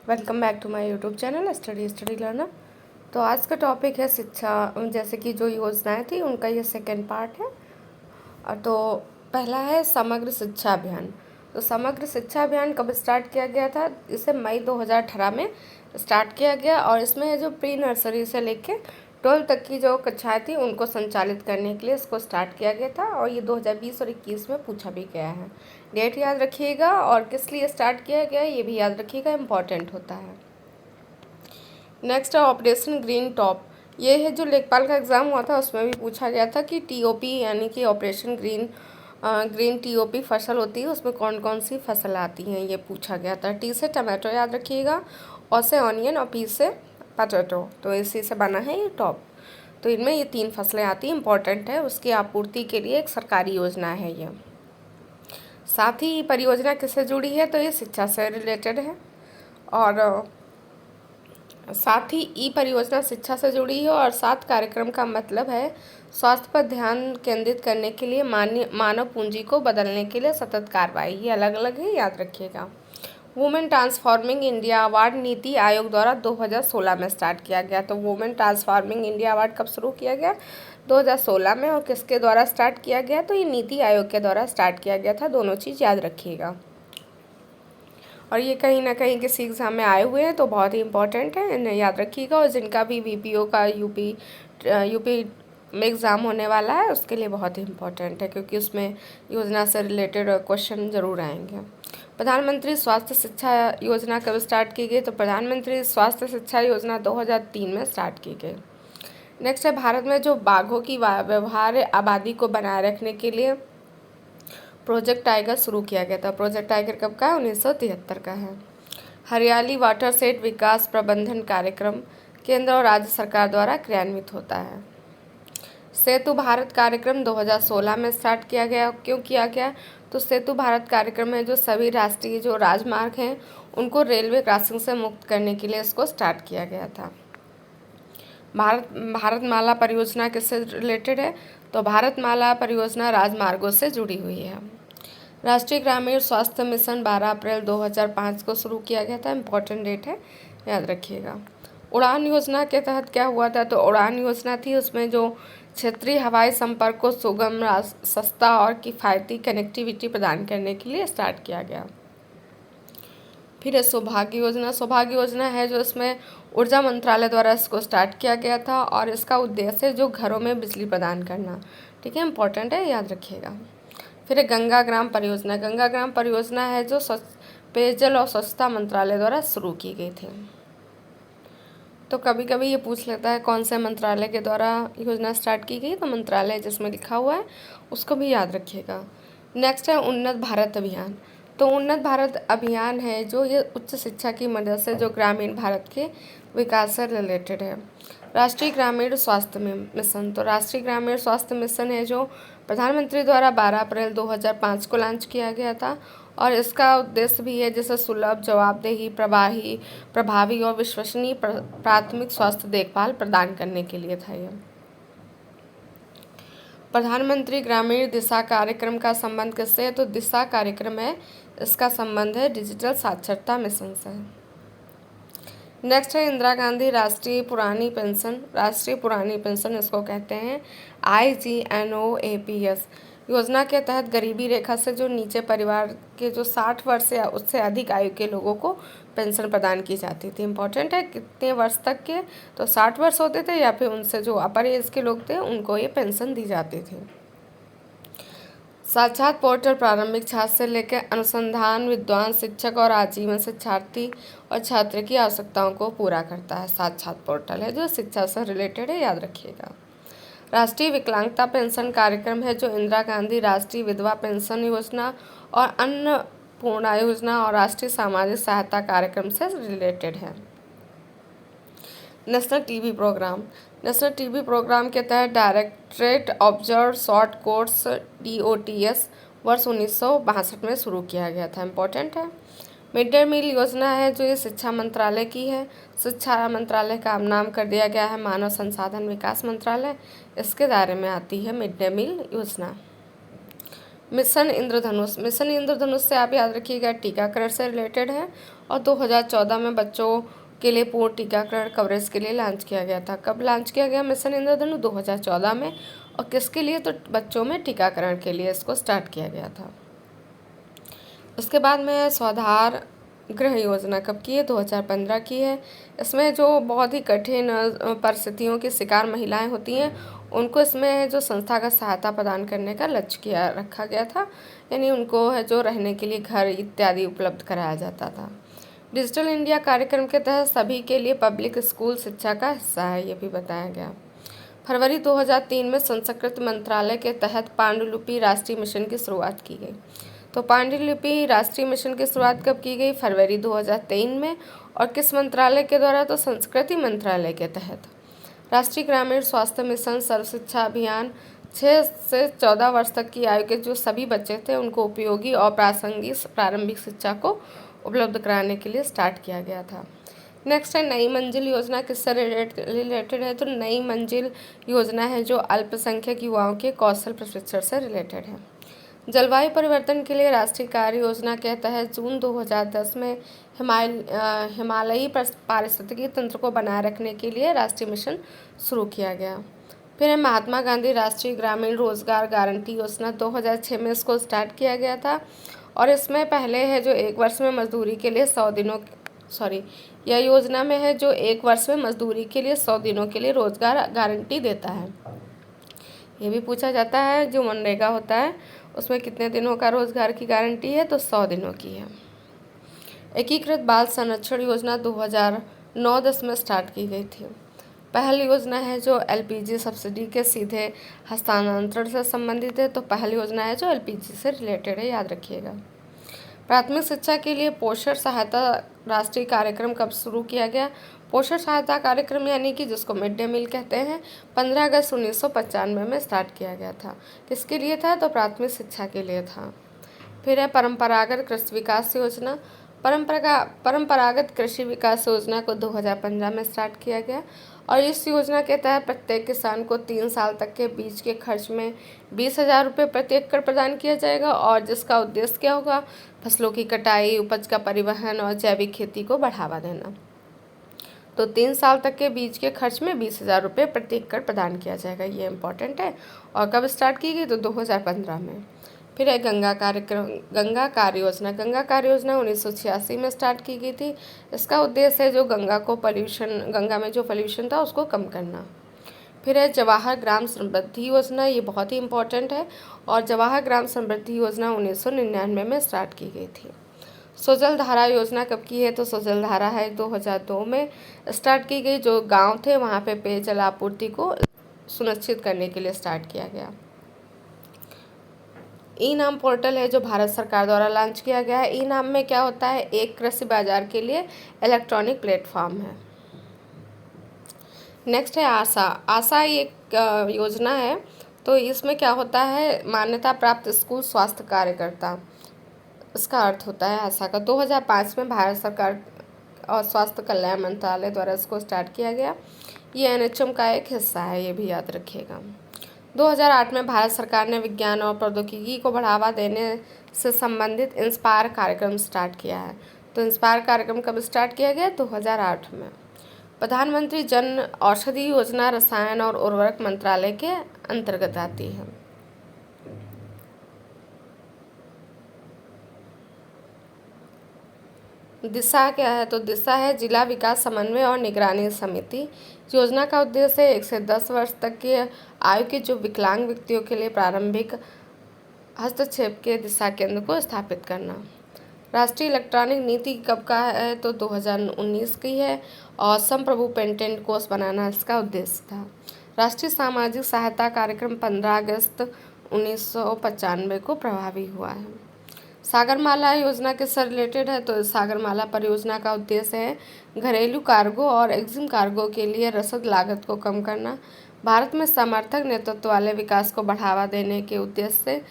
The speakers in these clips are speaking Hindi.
Welcome back to my YouTube channel study learner. तो आज का टॉपिक है शिक्षा, जैसे कि जो योजनाएं थी उनका ये सेकेंड पार्ट है। और तो पहला है समग्र शिक्षा अभियान। तो समग्र शिक्षा अभियान कब स्टार्ट किया गया था? इसे मई 2018 में स्टार्ट किया गया और इसमें जो प्री नर्सरी से लेके 12 तक की जो कक्षाएं थी उनको संचालित करने के लिए इसको स्टार्ट किया गया था और ये 2020 और 21 में पूछा भी गया है। डेट याद रखिएगा और किस लिए स्टार्ट किया गया ये भी याद रखिएगा, इम्पॉर्टेंट होता है। नेक्स्ट है ऑपरेशन ग्रीन टॉप। ये है जो लेखपाल का एग्ज़ाम हुआ था उसमें भी पूछा गया था कि टीओपी यानी कि ऑपरेशन ग्रीन टीओपी फसल होती है, उसमें कौन कौन सी फसल आती हैं ये पूछा गया था। टी से टमाटो याद रखिएगा, और से ऑनियन और पी से पटेटो, तो इसी से बना है ये टॉप। तो इनमें ये 3 फसलें आती हैं, इंपॉर्टेंट है। उसकी आपूर्ति के लिए एक सरकारी योजना है ये। साथ ही परियोजना किससे जुड़ी है? तो ये शिक्षा से रिलेटेड है। और साथ ही ई परियोजना शिक्षा से जुड़ी है और 7 कार्यक्रम का मतलब है स्वास्थ्य पर ध्यान केंद्रित करने के लिए मानव पूंजी को बदलने के लिए सतत कार्रवाई। ये अलग अलग है, याद रखिएगा। Women transforming India award NITI Aayog द्वारा 2016 में स्टार्ट किया गया। तो वुमेन ट्रांसफॉर्मिंग इंडिया अवार्ड कब शुरू किया गया? 2016 में। और किसके द्वारा स्टार्ट किया गया? तो ये नीति आयोग के द्वारा स्टार्ट किया गया था। दोनों चीज़ याद रखिएगा। और ये कहीं ना कहीं किसी एग्ज़ाम में आए हुए हैं तो बहुत ही इंपॉर्टेंट है, इन्हें याद रखिएगा। और जिनका भी वीपीओ का यूपी में एग्ज़ाम होने वाला है उसके लिए बहुत ही इंपॉर्टेंट है, क्योंकि उसमें योजना से रिलेटेड क्वेश्चन ज़रूर आएंगे। प्रधानमंत्री स्वास्थ्य शिक्षा योजना कब स्टार्ट की गई? तो प्रधानमंत्री स्वास्थ्य शिक्षा योजना 2003 में स्टार्ट की गई। नेक्स्ट है भारत में जो बाघों की व्यवहार्य आबादी को बनाए रखने के लिए प्रोजेक्ट टाइगर शुरू किया गया था। प्रोजेक्ट टाइगर कब का है? 1973 का है। हरियाली वाटरशेड विकास प्रबंधन कार्यक्रम केंद्र और राज्य सरकार द्वारा क्रियान्वित होता है। सेतु भारत कार्यक्रम 2016 में स्टार्ट किया गया। क्यों किया गया? तो सेतु भारत कार्यक्रम में जो सभी राष्ट्रीय जो राजमार्ग हैं उनको रेलवे क्रॉसिंग से मुक्त करने के लिए इसको स्टार्ट किया गया था। भारतमाला परियोजना किससे रिलेटेड है? तो भारतमाला परियोजना राजमार्गों से जुड़ी हुई है। राष्ट्रीय ग्रामीण स्वास्थ्य मिशन 12 अप्रैल 2005 को शुरू किया गया था, इम्पॉर्टेंट डेट है, याद रखिएगा। उड़ान योजना के तहत क्या हुआ था? तो उड़ान योजना थी, उसमें जो क्षेत्रीय हवाई संपर्क को सुगम, सस्ता और किफ़ायती कनेक्टिविटी प्रदान करने के लिए स्टार्ट किया गया। फिर है सौभाग्य योजना। सौभाग्य योजना है जो इसमें ऊर्जा मंत्रालय द्वारा इसको स्टार्ट किया गया था और इसका उद्देश्य है जो घरों में बिजली प्रदान करना। ठीक है, इंपॉर्टेंट है, याद रखिएगा। फिर है गंगा ग्राम परियोजना। गंगा ग्राम परियोजना है जो पेयजल और स्वच्छता मंत्रालय द्वारा शुरू की गई थी। तो कभी कभी ये पूछ लेता है कौन से मंत्रालय के द्वारा योजना स्टार्ट की गई, तो मंत्रालय जिसमें लिखा हुआ है उसको भी याद रखिएगा। नेक्स्ट है उन्नत भारत अभियान। तो उन्नत भारत अभियान है जो ये उच्च शिक्षा की मदद से जो ग्रामीण भारत के विकास से रिलेटेड है। राष्ट्रीय ग्रामीण स्वास्थ्य मिशन। तो राष्ट्रीय ग्रामीण स्वास्थ्य मिशन है जो प्रधानमंत्री द्वारा 12 अप्रैल 2005 को लॉन्च किया गया था और इसका उद्देश्य भी है जैसे सुलभ, जवाबदेही, प्रभावी और विश्वसनीय प्राथमिक स्वास्थ्य देखभाल प्रदान करने के लिए था। यह प्रधानमंत्री ग्रामीण दिशा कार्यक्रम का संबंध किससे है? तो दिशा कार्यक्रम है, इसका संबंध है डिजिटल साक्षरता मिशन से। नेक्स्ट है इंदिरा गांधी राष्ट्रीय पुरानी पेंशन। राष्ट्रीय पुरानी पेंशन इसको कहते हैं IGNOAPS। योजना के तहत गरीबी रेखा से जो नीचे परिवार के जो 60 वर्ष या उससे अधिक आयु के लोगों को पेंशन प्रदान की जाती थी। इम्पॉर्टेंट है कितने वर्ष तक के? तो 60 वर्ष होते थे या फिर उनसे जो अपर एज के लोग थे उनको ये पेंशन दी जाती थी। साक्षात पोर्टल प्रारंभिक छात्र से लेकर अनुसंधान, विद्वान, शिक्षक और आजीवन शिक्षार्थी और छात्र की आवश्यकताओं को पूरा करता है। साक्षात पोर्टल है जो शिक्षा से रिलेटेड है, याद रखिएगा। राष्ट्रीय विकलांगता पेंशन कार्यक्रम है जो इंदिरा गांधी राष्ट्रीय विधवा पेंशन योजना और अन्नपूर्णा योजना और राष्ट्रीय सामाजिक सहायता कार्यक्रम से रिलेटेड है। National TB programme. National TB programme के तहत directorate observe short course DOTS वर्ष 1962 में शुरू किया गया था। इम्पोर्टेंट है। मिड डे मील योजना है जो ये शिक्षा मंत्रालय की है। शिक्षा मंत्रालय का नाम कर दिया गया है मानव संसाधन विकास मंत्रालय, इसके दायरे में आती है मिड डे मील योजना। मिशन इंद्रधनुष। मिशन इंद्रधनुष से आप याद रखिएगा टीकाकरण से रिलेटेड है और 2014 में बच्चों के लिए पूर्ण टीकाकरण कवरेज के लिए लॉन्च किया गया था। कब लॉन्च किया गया मिशन इंद्रधनुष? 2014 में। और किसके लिए? तो बच्चों में टीकाकरण के लिए इसको स्टार्ट किया गया था। उसके बाद में स्वाधार गृह योजना कब की है? 2015 की है। इसमें जो बहुत ही कठिन परिस्थितियों की शिकार महिलाएं होती हैं उनको इसमें जो संस्थागत सहायता प्रदान करने का लक्ष्य किया रखा गया था, यानी उनको है जो रहने के लिए घर इत्यादि उपलब्ध कराया जाता था। डिजिटल इंडिया कार्यक्रम के तहत सभी के लिए पब्लिक स्कूल शिक्षा का हिस्सा है, ये भी बताया गया। फरवरी 2003 में संस्कृति मंत्रालय के तहत पांडुलिपि राष्ट्रीय मिशन की शुरुआत की गई। तो पांडुलिपि राष्ट्रीय मिशन की शुरुआत कब की गई? फरवरी 2003 में। और किस मंत्रालय के द्वारा? तो संस्कृति मंत्रालय के तहत। राष्ट्रीय ग्रामीण स्वास्थ्य मिशन सर्व शिक्षा अभियान 6 से 14 वर्ष तक की आयु के जो सभी बच्चे थे उनको उपयोगी और प्रासंगिक प्रारंभिक शिक्षा को उपलब्ध कराने के लिए स्टार्ट किया गया था। नेक्स्ट है नई मंजिल योजना, किससे रिलेटेड है? तो नई मंजिल योजना है जो अल्पसंख्यक युवाओं के कौशल प्रशिक्षण से रिलेटेड है। जलवायु परिवर्तन के लिए राष्ट्रीय कार्य योजना के तहत जून 2010 में हिमालयी पारिस्थितिकी तंत्र को बनाए रखने के लिए राष्ट्रीय मिशन शुरू किया गया। फिर है महात्मा गांधी राष्ट्रीय ग्रामीण रोजगार गारंटी योजना, 2006 में इसको स्टार्ट किया गया था। और इसमें पहले है जो 1 वर्ष में मजदूरी के लिए 100 दिनों यह योजना में है जो 1 वर्ष में मजदूरी के लिए 100 दिनों के लिए रोजगार गारंटी देता है। ये भी पूछा जाता है जो मनरेगा होता है उसमें कितने दिनों का रोजगार की गारंटी है? तो 100 दिनों की है। एकीकृत बाल संरक्षण योजना 2009-10 में स्टार्ट की गई थी। पहल योजना है जो एलपीजी सब्सिडी के सीधे हस्तांतरण से संबंधित है। तो पहल योजना है जो एलपीजी से रिलेटेड है, याद रखिएगा। प्राथमिक शिक्षा के लिए पोषण सहायता राष्ट्रीय कार्यक्रम कब शुरू किया गया? पोषण सहायता कार्यक्रम यानी कि जिसको मिड डे मील कहते हैं 15 अगस्त 1995 में स्टार्ट किया गया था। किसके लिए था? तो प्राथमिक शिक्षा के लिए था। फिर है परंपरागत कृषि विकास योजना। परंपरागत कृषि विकास योजना को 2015 में स्टार्ट किया गया और इस योजना के तहत प्रत्येक किसान को 3 साल तक के बीज के खर्च में 20,000 रुपये प्रति एकड़ प्रदान किया जाएगा और जिसका उद्देश्य क्या होगा? फसलों की कटाई, उपज का परिवहन और जैविक खेती को बढ़ावा देना। तो 3 साल तक के बीज के खर्च में 20,000 रुपये प्रति एकड़ प्रदान किया जाएगा, ये इंपॉर्टेंट है। और कब स्टार्ट की गई? तो 2015 में। फिर है गंगा कार्य योजना। गंगा कार्य योजना 1986 में स्टार्ट की गई थी। इसका उद्देश्य है जो गंगा में जो पोल्यूशन था उसको कम करना। फिर है जवाहर ग्राम समृद्धि योजना, ये बहुत ही इंपॉर्टेंट है और जवाहर ग्राम समृद्धि योजना 1999 में स्टार्ट की गई थी। सुजल धारा योजना कब की है? तो सुजल धारा है 2002 में स्टार्ट की गई। जो गांव थे वहाँ पे पेयजल आपूर्ति को सुनिश्चित करने के लिए स्टार्ट किया गया। ई नाम पोर्टल है जो भारत सरकार द्वारा लॉन्च किया गया है। ई नाम में क्या होता है? एक कृषि बाजार के लिए इलेक्ट्रॉनिक प्लेटफॉर्म है। नेक्स्ट है आशा। आशा एक योजना है। तो इसमें क्या होता है? मान्यता प्राप्त स्कूल स्वास्थ्य कार्यकर्ता, इसका अर्थ होता है आशा का। 2005 में भारत सरकार और स्वास्थ्य कल्याण मंत्रालय द्वारा इसको स्टार्ट किया गया। ये एनएचएम का एक हिस्सा है, ये भी याद रखिएगा। 2008 में भारत सरकार ने विज्ञान और प्रौद्योगिकी को बढ़ावा देने से संबंधित इंस्पायर कार्यक्रम स्टार्ट किया है। तो इंस्पायर कार्यक्रम कब स्टार्ट किया गया? 2008 में। प्रधानमंत्री जन औषधि योजना रसायन और उर्वरक मंत्रालय के अंतर्गत आती है। दिशा क्या है? तो दिशा है जिला विकास समन्वय और निगरानी समिति। योजना का उद्देश्य है 1 से 10 वर्ष तक की आयु के जो विकलांग व्यक्तियों के लिए प्रारंभिक हस्तक्षेप के दिशा केंद्र को स्थापित करना। राष्ट्रीय इलेक्ट्रॉनिक नीति कब का है? तो 2019 की है और संप्रभु पेटेंट कोष बनाना इसका उद्देश्य था। राष्ट्रीय सामाजिक सहायता कार्यक्रम 15 अगस्त 1995 को प्रभावी हुआ है। सागरमाला योजना किससे रिलेटेड है? तो सागरमाला परियोजना का उद्देश्य है घरेलू कार्गो और एक्जिम कार्गो के लिए रसद लागत को कम करना। भारत में समर्थक नेतृत्व वाले विकास को बढ़ावा देने के उद्देश्य से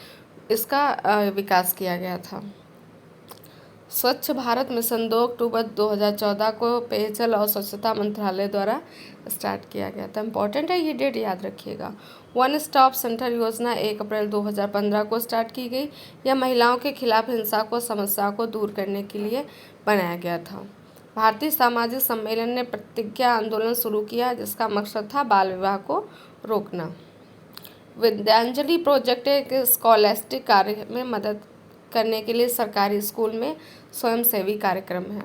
इसका विकास किया गया था। स्वच्छ भारत मिशन 2 अक्टूबर 2014 को पेयजल और स्वच्छता मंत्रालय द्वारा स्टार्ट किया गया था। इंपॉर्टेंट है, ये डेट याद रखिएगा। वन स्टॉप सेंटर योजना 1 अप्रैल 2015 को स्टार्ट की गई। यह महिलाओं के खिलाफ हिंसा को समस्या को दूर करने के लिए बनाया गया था। भारतीय सामाजिक सम्मेलन ने प्रतिज्ञा आंदोलन शुरू किया, जिसका मकसद था बाल विवाह को रोकना। विद्यांजलि प्रोजेक्ट एक स्कॉलेस्टिक कार्य में मदद करने के लिए सरकारी स्कूल में स्वयंसेवी कार्यक्रम है।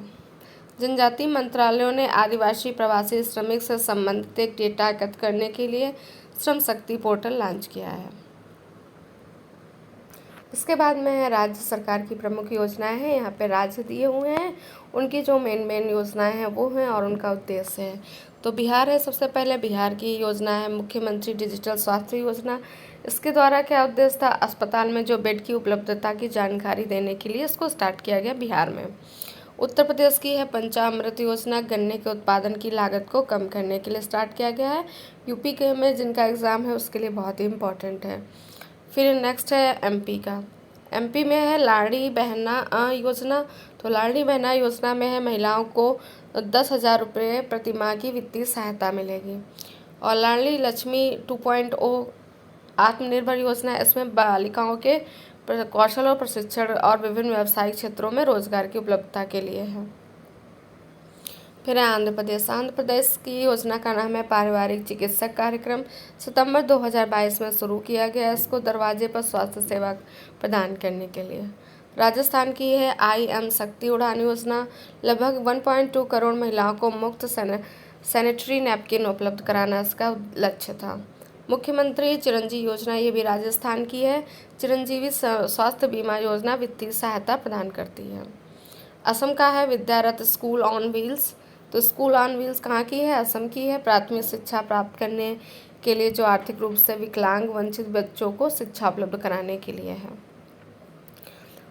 जनजातीय मंत्रालयों ने आदिवासी प्रवासी श्रमिक से संबंधित एक डेटा एकत्र करने के लिए श्रम शक्ति पोर्टल लॉन्च किया है। इसके बाद में राज्य सरकार की प्रमुख योजनाएं हैं। यहाँ पे राज्य दिए हुए हैं, उनकी जो मेन योजनाएं हैं वो हैं और उनका उद्देश्य है। तो बिहार है, सबसे पहले बिहार की योजना है मुख्यमंत्री डिजिटल स्वास्थ्य योजना। इसके द्वारा क्या उद्देश्य था, अस्पताल में जो बेड की उपलब्धता की जानकारी देने के लिए इसको स्टार्ट किया गया बिहार में। उत्तर प्रदेश की है पंचामृत योजना, गन्ने के उत्पादन की लागत को कम करने के लिए स्टार्ट किया गया है। यूपी के में जिनका एग्ज़ाम है उसके लिए बहुत ही इम्पोर्टेंट है। फिर नेक्स्ट है एमपी का। एमपी में है लाड़ली बहना योजना। तो लाड़ली बहना योजना में है महिलाओं को 10,000 रुपये प्रति माह की वित्तीय सहायता मिलेगी। और लाड़ली लक्ष्मी 2.0 आत्मनिर्भर योजना, इसमें बालिकाओं के कौशल और प्रशिक्षण और विभिन्न व्यावसायिक क्षेत्रों में रोजगार की उपलब्धता के लिए है। फिर है आंध्र प्रदेश। आंध्र प्रदेश की योजना का नाम है पारिवारिक चिकित्सक कार्यक्रम। सितंबर 2022 में शुरू किया गया, इसको दरवाजे पर स्वास्थ्य सेवा प्रदान करने के लिए। राजस्थान की है IM शक्ति उड़ान योजना। लगभग 1.2 करोड़ महिलाओं को मुफ्त सैनिटरी नैपकिन उपलब्ध कराना इसका लक्ष्य था। मुख्यमंत्री चिरंजीवी योजना, ये भी राजस्थान की है। चिरंजीवी स्वास्थ्य बीमा योजना वित्तीय सहायता प्रदान करती है। असम का है विद्यारत स्कूल ऑन व्हील्स। तो स्कूल ऑन व्हील्स कहाँ की है, असम की है। प्राथमिक शिक्षा प्राप्त करने के लिए जो आर्थिक रूप से विकलांग वंचित बच्चों को शिक्षा उपलब्ध कराने के लिए है।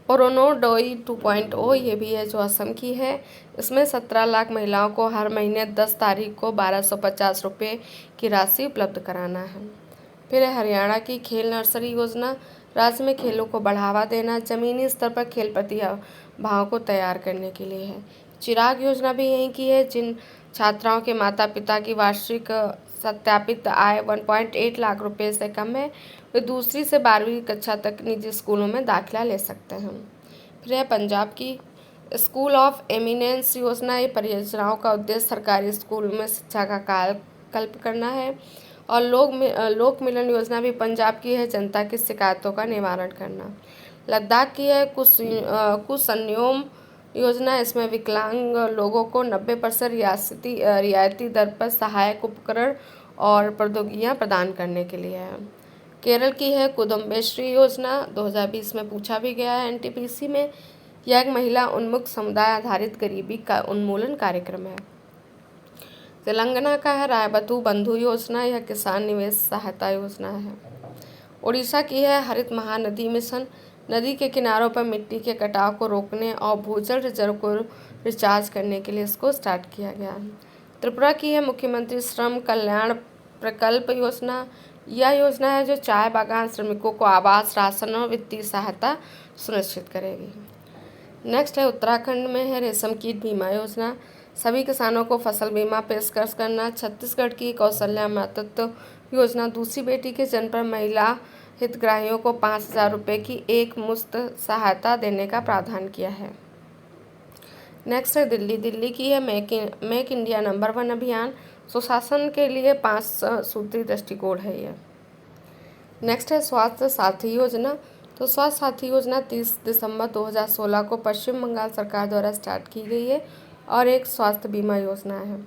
अरुणोदय 2.0, ये भी है जो असम की है। इसमें 17 लाख महिलाओं को हर महीने 10 तारीख को 1250 रुपये की राशि उपलब्ध कराना है। फिर है हरियाणा की खेल नर्सरी योजना। राज्य में खेलों को बढ़ावा देना, जमीनी स्तर पर खेल प्रतिभाओं को तैयार करने के लिए है। चिराग योजना भी यहीं की है। जिन छात्राओं के माता पिता की वार्षिक सत्यापित आय 1.8 लाख रुपए से कम है, वे दूसरी से 12वीं कक्षा तक निजी स्कूलों में दाखिला ले सकते हैं। फिर है पंजाब की स्कूल ऑफ एमिनेंस योजना। ये परियोजनाओं का उद्देश्य सरकारी स्कूल में शिक्षा का कालकल्प करना है। और लोक मिलन योजना भी पंजाब की है, जनता की शिकायतों का निवारण करना। लद्दाख की है कुसन्योम योजना। इसमें विकलांग लोगों को 90% रियायती दर पर सहायक उपकरण और प्रौद्योगिकियाँ प्रदान करने के लिए है। केरल की है कुदुम्बश्री योजना, 2020 में पूछा भी गया है NTPC में। यह एक महिला उन्मुख समुदाय आधारित गरीबी का उन्मूलन कार्यक्रम है। तेलंगाना का है रायबतु बंधु योजना, यह किसान निवेश सहायता योजना है। उड़ीसा की है हरित महानदी मिशन। नदी के किनारों पर मिट्टी के कटाव को रोकने और भूजल रिजर्व को रिचार्ज करने के लिए इसको स्टार्ट किया गया है। त्रिपुरा की है मुख्यमंत्री श्रम कल्याण प्रकल्प योजना। यह योजना है जो चाय बागान श्रमिकों को आवास, राशन और वित्तीय सहायता सुनिश्चित करेगी। नेक्स्ट है उत्तराखंड में है रेशम कीट बीमा योजना। सभी किसानों को फसल बीमा पेशकश करना। छत्तीसगढ़ की कौशल्या मातृत्व योजना, दूसरी बेटी के जन्म पर महिला हितग्राहियों को 5,000 रुपये की एक मुश्त सहायता देने का प्रावधान किया है। नेक्स्ट है दिल्ली की है मेक इंडिया नंबर 1 अभियान। सुशासन के लिए 5 सूत्री दृष्टिकोण है ये। नेक्स्ट है स्वास्थ्य साथी योजना। तो स्वास्थ्य साथी योजना 30 दिसंबर 2016 को पश्चिम बंगाल सरकार द्वारा स्टार्ट की गई है और एक स्वास्थ्य बीमा योजना है।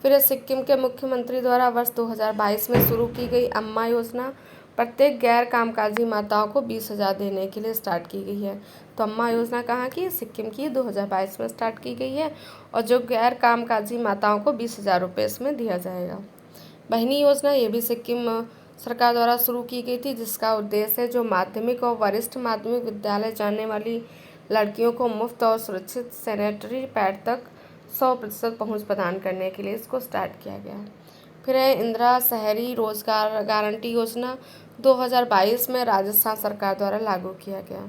फिर सिक्किम के मुख्यमंत्री द्वारा वर्ष 2022 में शुरू की गई अम्मा योजना, प्रत्येक गैर कामकाजी माताओं को 20,000 देने के लिए स्टार्ट की गई है। तो अम्मा योजना कहाँ की, सिक्किम की, 2022 में स्टार्ट की गई है और जो गैर कामकाजी माताओं को 20,000 रुपये इसमें दिया जाएगा। बहिनी योजना, ये भी सिक्किम सरकार द्वारा शुरू की गई थी, जिसका उद्देश्य है जो माध्यमिक और वरिष्ठ माध्यमिक विद्यालय जाने वाली लड़कियों को मुफ्त और सुरक्षित सैनिटरी पैड तक 100% पहुँच प्रदान करने के लिए इसको स्टार्ट किया गया है। फिर है इंदिरा शहरी रोजगार गारंटी योजना, 2022 में राजस्थान सरकार द्वारा लागू किया गया।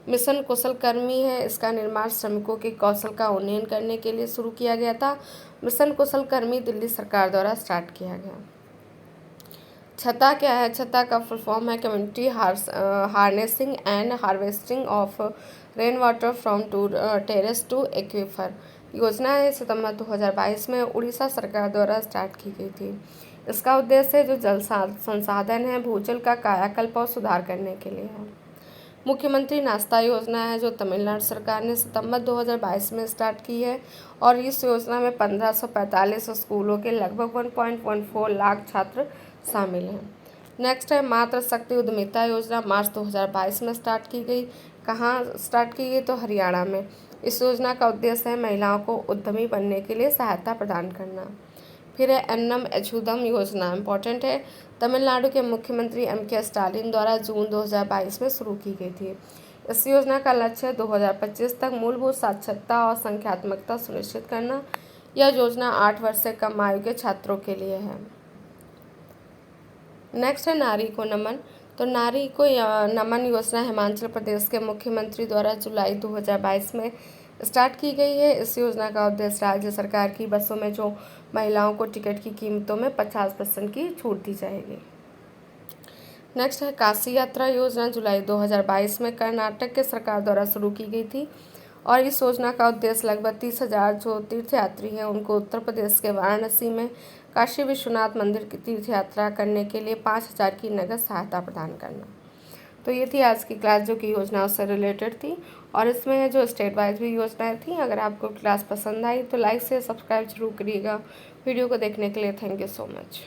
मिशन कुशल कर्मी है, इसका निर्माण श्रमिकों के कौशल का उन्नयन करने के लिए शुरू किया गया था। मिशन कुशल कर्मी दिल्ली सरकार द्वारा स्टार्ट किया गया। छत्ता क्या है? छत्ता का फुल फॉर्म है community harnessing and harvesting of rain water from to terrace to aquifer. योजना है सितंबर 2022 में उड़ीसा सरकार द्वारा स्टार्ट की गई थी। इसका उद्देश्य जो जल संसाधन है भूजल का कायाकल्प और सुधार करने के लिए है। मुख्यमंत्री नाश्ता योजना है जो तमिलनाडु सरकार ने सितंबर 2022 में स्टार्ट की है और इस योजना में 1545 स्कूलों के लगभग 1.14 लाख छात्र शामिल हैं। नेक्स्ट है मातृ शक्ति उद्यमिता योजना, मार्च 2022 में स्टार्ट की गई। कहाँ स्टार्ट की गई? तो हरियाणा में। इस योजना का उद्देश्य है महिलाओं को उद्यमी बनने के लिए सहायता प्रदान करना। फिर है अन्नम एछूदम योजना, इम्पॉर्टेंट है, तमिलनाडु के मुख्यमंत्री M.K. स्टालिन द्वारा जून 2022 में शुरू की गई थी। इस योजना का लक्ष्य 2025 तक मूलभूत साक्षरता और संख्यात्मकता सुनिश्चित करना। यह योजना 8 वर्ष से कम आयु के छात्रों के लिए है। नेक्स्ट है नारी को नमन। तो नारी को नमन योजना हिमाचल प्रदेश के मुख्यमंत्री द्वारा जुलाई 2022 में स्टार्ट की गई है। इस योजना का उद्देश्य राज्य सरकार की बसों में जो महिलाओं को टिकट की कीमतों में 50% की छूट दी जाएगी। नेक्स्ट है काशी यात्रा योजना, जुलाई 2022 में कर्नाटक के सरकार द्वारा शुरू की गई थी और इस योजना का उद्देश्य लगभग 30,000 जो तीर्थयात्री हैं उनको उत्तर प्रदेश के वाराणसी में काशी विश्वनाथ मंदिर की तीर्थ यात्रा करने के लिए 5,000 की नगद सहायता प्रदान करना। तो ये थी आज की क्लास जो कि योजनाओं से रिलेटेड थी और इसमें जो स्टेट वाइज भी योजनाएं थी। अगर आपको क्लास पसंद आई तो लाइक से सब्सक्राइब जरूर करिएगा। वीडियो को देखने के लिए थैंक यू सो मच।